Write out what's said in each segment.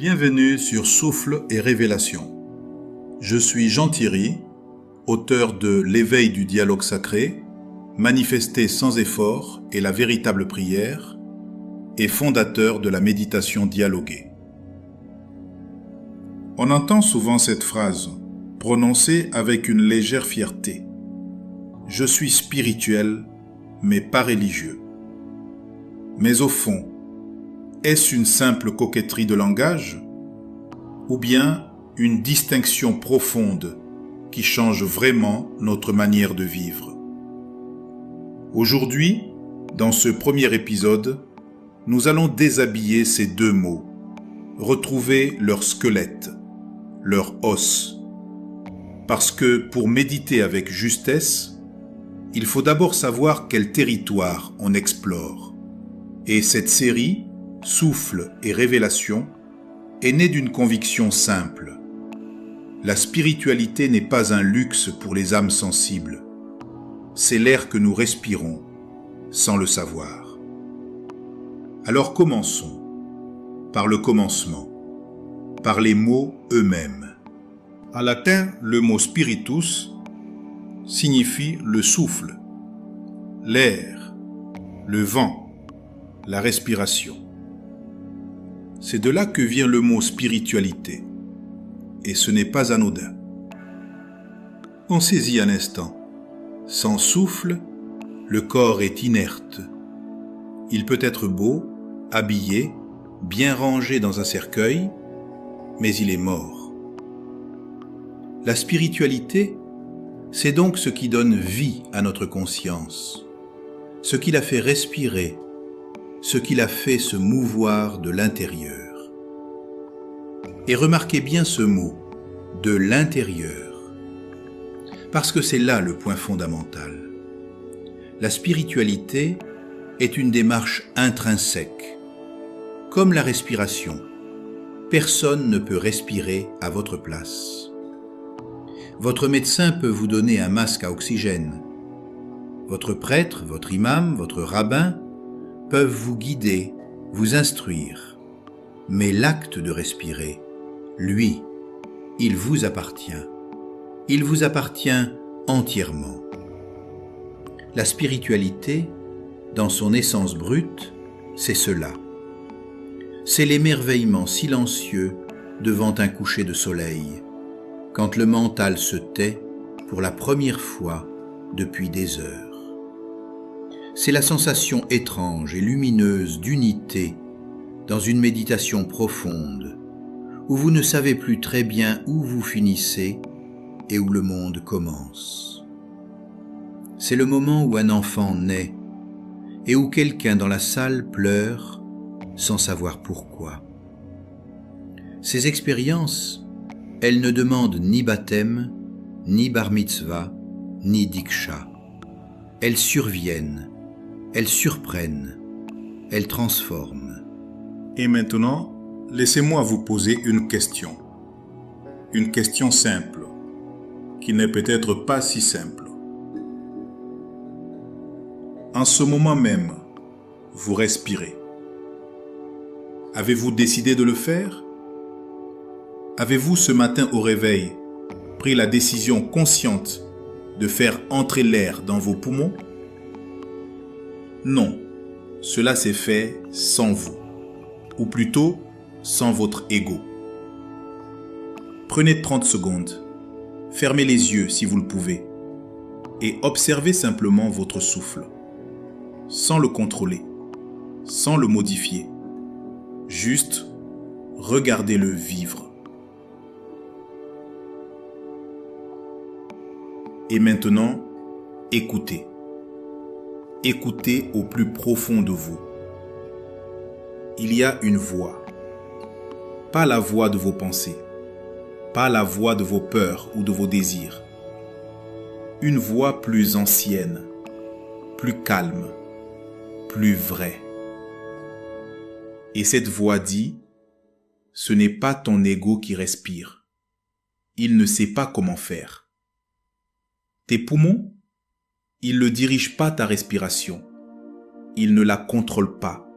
Bienvenue sur Souffle et Révélation. Je suis Jean Thierry, auteur de L'éveil du dialogue sacré, Manifester sans effort et la véritable prière, et fondateur de la méditation dialoguée. On entend souvent cette phrase, prononcée avec une légère fierté. Je suis spirituel, mais pas religieux. Mais au fond, est-ce une simple coquetterie de langage ou bien une distinction profonde qui change vraiment notre manière de vivre? Aujourd'hui, dans ce premier épisode, nous allons déshabiller ces deux mots, retrouver leur squelette, leur os. Parce que pour méditer avec justesse, il faut d'abord savoir quel territoire on explore. Et cette série, Souffle et Révélation, est née d'une conviction simple. La spiritualité n'est pas un luxe pour les âmes sensibles. C'est l'air que nous respirons, sans le savoir. Alors commençons, par le commencement, par les mots eux-mêmes. En latin, le mot spiritus signifie le souffle, l'air, le vent, la respiration. C'est de là que vient le mot spiritualité, et ce n'est pas anodin. Pensez-y un instant. Sans souffle, le corps est inerte. Il peut être beau, habillé, bien rangé dans un cercueil, mais il est mort. La spiritualité, c'est donc ce qui donne vie à notre conscience, ce qui la fait respirer, ce qui la fait se mouvoir de l'intérieur. Et remarquez bien ce mot, de l'intérieur, parce que c'est là le point fondamental. La spiritualité est une démarche intrinsèque. Comme la respiration, personne ne peut respirer à votre place. Votre médecin peut vous donner un masque à oxygène. Votre prêtre, votre imam, votre rabbin peuvent vous guider, vous instruire. Mais l'acte de respirer, lui, il vous appartient. Il vous appartient entièrement. La spiritualité, dans son essence brute, c'est cela. C'est l'émerveillement silencieux devant un coucher de soleil, quand le mental se tait pour la première fois depuis des heures. C'est la sensation étrange et lumineuse d'unité dans une méditation profonde, où vous ne savez plus très bien où vous finissez et où le monde commence. C'est le moment où un enfant naît et où quelqu'un dans la salle pleure sans savoir pourquoi. Ces expériences, elles ne demandent ni baptême, ni bar mitzvah, ni diksha. Elles surviennent, elles surprennent, elles transforment. Et maintenant, laissez-moi vous poser une question. Une question simple, qui n'est peut-être pas si simple. En ce moment même, vous respirez. Avez-vous décidé de le faire? Avez-vous ce matin au réveil pris la décision consciente de faire entrer l'air dans vos poumons? Non, cela s'est fait sans vous, ou plutôt sans votre ego. Prenez 30 secondes, fermez les yeux si vous le pouvez, et observez simplement votre souffle, sans le contrôler, sans le modifier. Juste, regardez-le vivre. Et maintenant, écoutez. Écoutez au plus profond de vous. Il y a une voix. Pas la voix de vos pensées. Pas la voix de vos peurs ou de vos désirs. Une voix plus ancienne, plus calme, plus vraie. Et cette voix dit, ce n'est pas ton ego qui respire. Il ne sait pas comment faire. Tes poumons, ils ne dirigent pas ta respiration. Ils ne la contrôlent pas.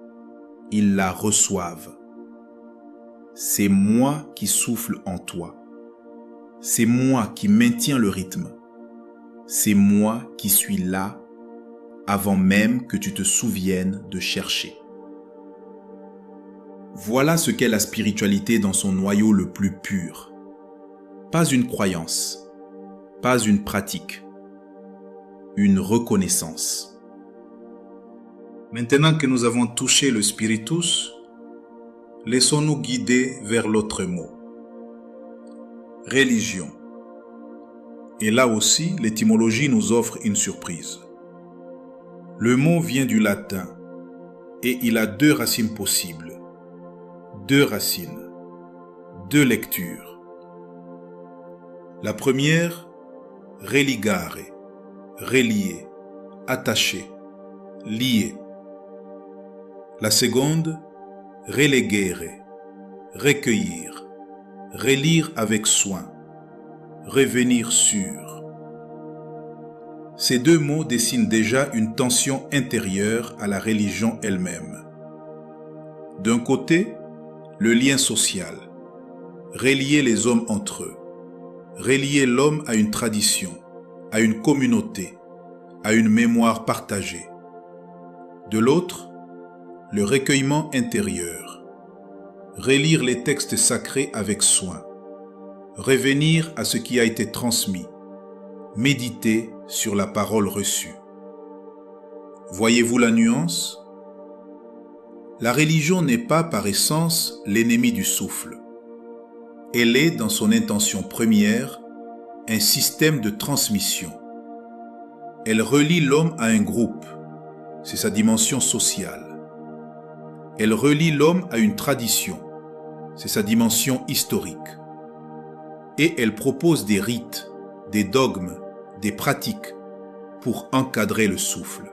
Ils la reçoivent. c'est moi qui souffle en toi. C'est moi qui maintiens le rythme. C'est moi qui suis là avant même que tu te souviennes de chercher. Voilà ce qu'est la spiritualité dans son noyau le plus pur. Pas une croyance, pas une pratique, une reconnaissance. Maintenant que nous avons touché le spiritus, laissons-nous guider vers l'autre mot. Religion. Et là aussi, l'étymologie nous offre une surprise. Le mot vient du latin et il a deux racines possibles. Deux racines, deux lectures. La première, religare, relier, attacher, lier. La seconde, relegere, recueillir, relire avec soin, revenir sur. Ces deux mots dessinent déjà une tension intérieure à la religion elle-même. D'un côté, le lien social, relier les hommes entre eux, relier l'homme à une tradition, à une communauté, à une mémoire partagée. De l'autre, le recueillement intérieur, relire les textes sacrés avec soin, revenir à ce qui a été transmis, méditer sur la parole reçue. Voyez-vous la nuance ? La religion n'est pas par essence l'ennemi du souffle. Elle est, dans son intention première, un système de transmission. Elle relie l'homme à un groupe, c'est sa dimension sociale. Elle relie l'homme à une tradition, c'est sa dimension historique. Et elle propose des rites, des dogmes, des pratiques pour encadrer le souffle,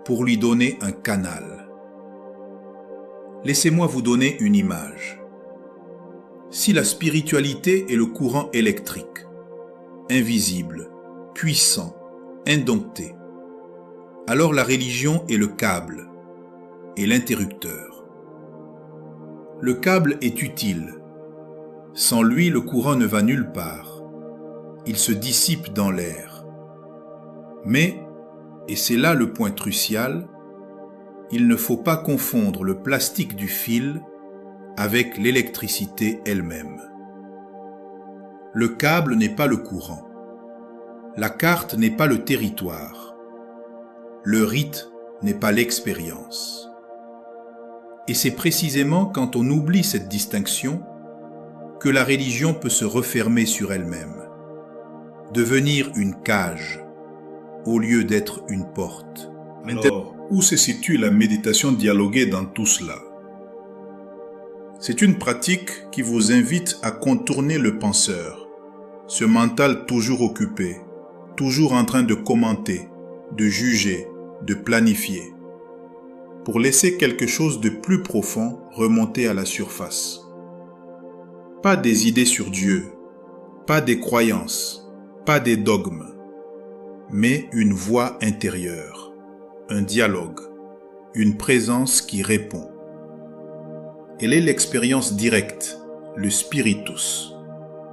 pour lui donner un canal. Laissez-moi vous donner une image. Si la spiritualité est le courant électrique, invisible, puissant, indompté, alors la religion est le câble et l'interrupteur. Le câble est utile. Sans lui, le courant ne va nulle part. Il se dissipe dans l'air. Mais, et c'est là le point crucial, il ne faut pas confondre le plastique du fil avec l'électricité elle-même. Le câble n'est pas le courant. La carte n'est pas le territoire. Le rite n'est pas l'expérience. Et c'est précisément quand on oublie cette distinction que la religion peut se refermer sur elle-même, devenir une cage au lieu d'être une porte. Alors, où se situe la méditation dialoguée dans tout cela ? C'est une pratique qui vous invite à contourner le penseur, ce mental toujours occupé, toujours en train de commenter, de juger, de planifier, pour laisser quelque chose de plus profond remonter à la surface. Pas des idées sur Dieu, pas des croyances, pas des dogmes, mais une voix intérieure, un dialogue, une présence qui répond. Elle est l'expérience directe, le spiritus,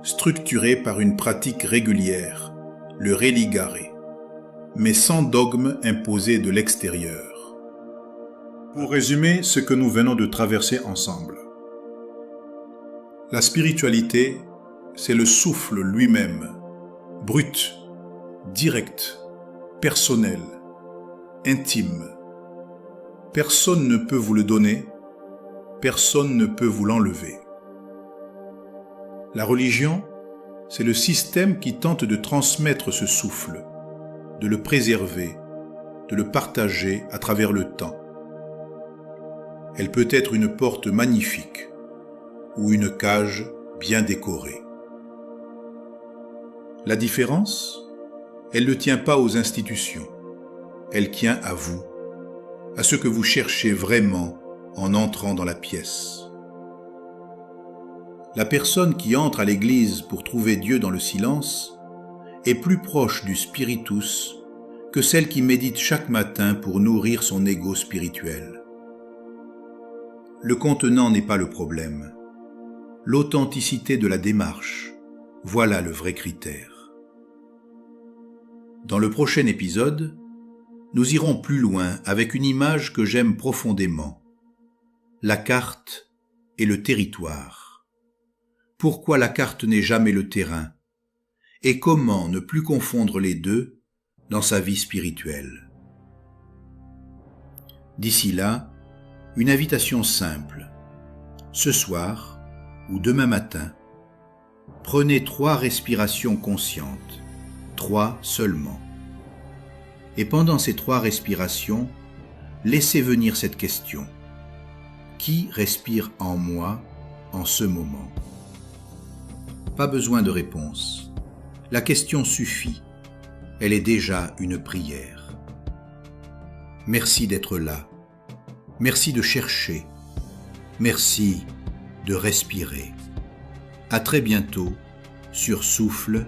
structurée par une pratique régulière, le religare, mais sans dogme imposé de l'extérieur. Pour résumer ce que nous venons de traverser ensemble, la spiritualité, c'est le souffle lui-même, brut, direct, personnel, intime. Personne ne peut vous le donner, personne ne peut vous l'enlever. La religion, c'est le système qui tente de transmettre ce souffle, de le préserver, de le partager à travers le temps. Elle peut être une porte magnifique ou une cage bien décorée. La différence, elle ne tient pas aux institutions, elle tient à vous, à ce que vous cherchez vraiment en entrant dans la pièce. La personne qui entre à l'église pour trouver Dieu dans le silence est plus proche du spiritus que celle qui médite chaque matin pour nourrir son ego spirituel. Le contenant n'est pas le problème, l'authenticité de la démarche, voilà le vrai critère. Dans le prochain épisode, nous irons plus loin avec une image que j'aime profondément, la carte et le territoire. Pourquoi la carte n'est jamais le terrain et comment ne plus confondre les deux dans sa vie spirituelle. D'ici là, une invitation simple. Ce soir ou demain matin, prenez 3 respirations conscientes, 3 seulement. Et pendant ces 3 respirations, laissez venir cette question. Qui respire en moi en ce moment? Pas besoin de réponse. La question suffit. Elle est déjà une prière. Merci d'être là. Merci de chercher. Merci de respirer. À très bientôt sur Souffle